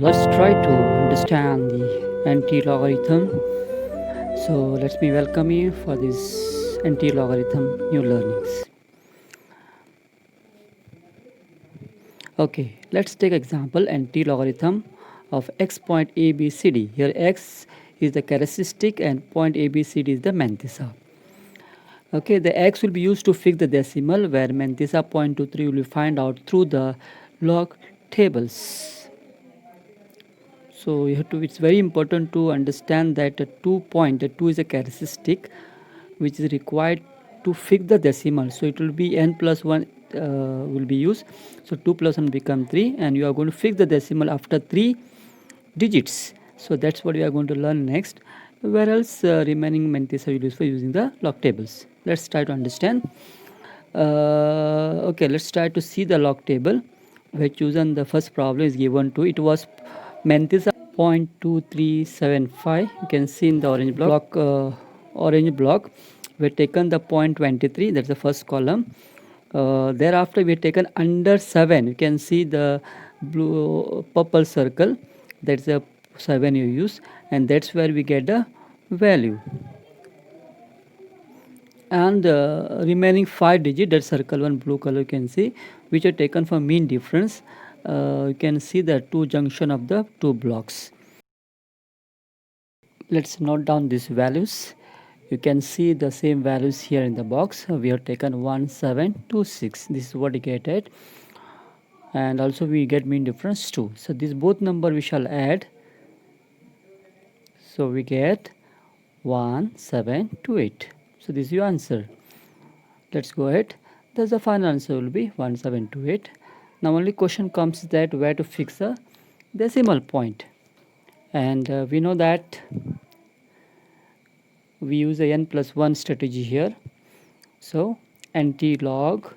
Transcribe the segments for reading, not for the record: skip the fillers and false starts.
let's try to understand the anti-logarithm. So let me welcome you for this anti-logarithm new learnings. Okay, let's take example anti-logarithm of x point ABCD. Here x is the characteristic and point ABCD is the mantissa. Okay, the x will be used to fix the decimal where mantissa 0.23 will be find out through the log tables. So you have to. It's very important to understand that the 2 is a characteristic which is required to fix the decimal. So it will be n plus 1 will be used. So 2 plus 1 become 3, and you are going to fix the decimal after 3 digits. So that's what we are going to learn next. Where else remaining mantissa will use for using the log tables. Let's try to understand. Okay, let's try to see the log table. We have chosen the first problem is given to. It was mantissa 0.2375. You can see in the orange block. Orange block. We have taken the 0.23. That's the first column. Thereafter, we have taken under 7. You can see the blue purple circle. That's the 7 you use, and that's where we get the value. And remaining 5 digit, that circle one blue color you can see, which are taken for mean difference. You can see the two junction of the two blocks. Let's note down these values. You can see the same values here in the box. We have taken 1726. This is what we get it, and also we get mean difference 2. So these both number we shall add. So we get 1728. So this is your answer. Let's go ahead. Thus the final answer will be 1728. Now only question comes that where to fix a decimal point. And we know that we use a n plus 1 strategy here. So anti-log,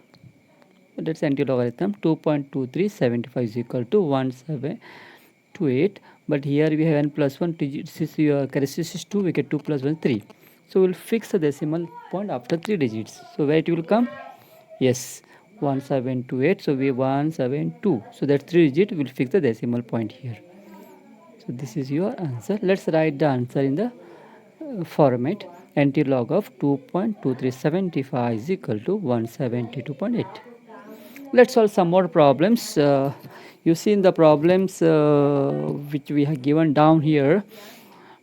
that's anti-logarithm, 2.2375 is equal to 1728. But here we have n plus 1, since your characteristic is 2, we get 2 plus 1 3. So we'll fix the decimal point after 3 digits. So where it will come? Yes, 1728. So we 172. So that 3 digit will fix the decimal point here. So this is your answer. Let's write the answer in the format. Anti-log of 2.2375 is equal to 172.8. Let's solve some more problems. You see in the problems which we have given down here,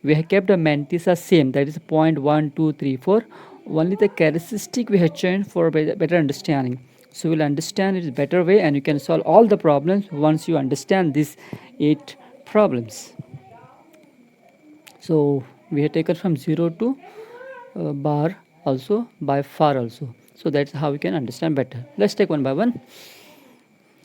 we have kept the mantissa same, that is 0.1234. Only the characteristic we have changed for better understanding. So we'll understand it better way, and you can solve all the problems once you understand these 8 problems. So we have taken from 0 to bar also, by far also. So that's how we can understand better. Let's take one by one.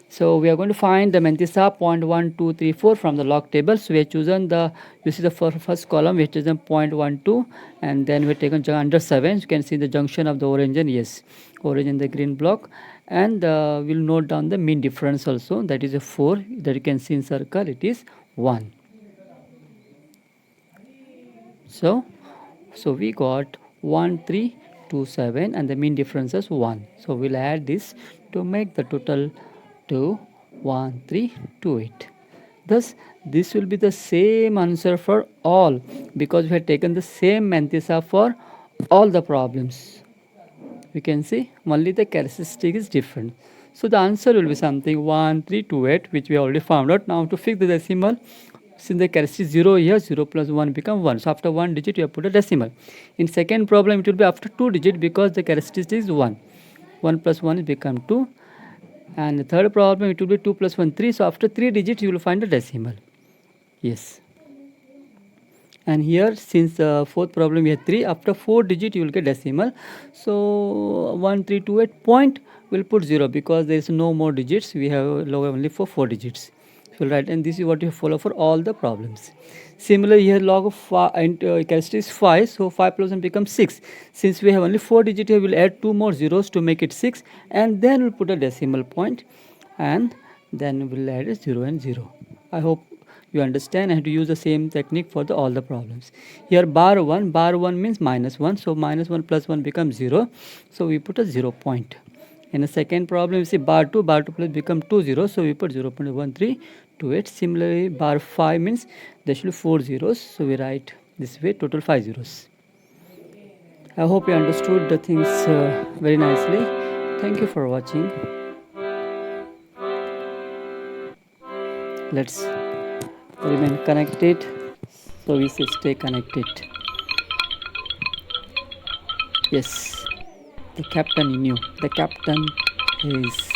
So we are going to find the mantissa 0.1234 from the log table. So we have chosen the, you see the first column, we have chosen 0.12, and then we have taken under 7. You can see the junction of the orange and yes, orange and the green block. And we'll note down the mean difference also, that is a 4, that you can see in circle, it is 1. So we got 1327 and the mean difference is 1. So we'll add this to make the total to 1328. Thus this will be the same answer for all, because we have taken the same mantissa for all the problems. You can see only the characteristic is different. So the answer will be something 1328, which we already found out. Now to fix the decimal, since the characteristic 0 here, 0 plus 1 become 1. So after 1 digit you have put a decimal. In second problem it will be after 2 digit, because the characteristic is 1. 1 plus 1 is become 2. And the third problem it will be 2 plus 1 3. So after 3 digits you will find a decimal. Yes. And here since fourth problem we have 3, after 4 digit you will get decimal. So 1328 point will put 0, because there is no more digits. We have log only for 4 digits. So right, and this is what you follow for all the problems. Similarly here log of characteristic is 5, so 5 plus 1 becomes 6. Since we have only 4 digits here, we will add 2 more zeros to make it 6, and then we'll put a decimal point, and then we'll add a 0 and 0. I hope you understand. I have to use the same technique for all the problems. Here bar 1 means minus 1, so minus 1 plus 1 becomes 0, so we put a 0 point. In the second problem, you see bar 2 plus become 2 0, so we put 0.13 to it. Similarly, bar 5 means there should be 4 zeros, so we write this way, total 5 zeros. I hope you understood the things very nicely. Thank you for watching. Let's remain connected, so we should stay connected. Yes, the captain in you, the captain is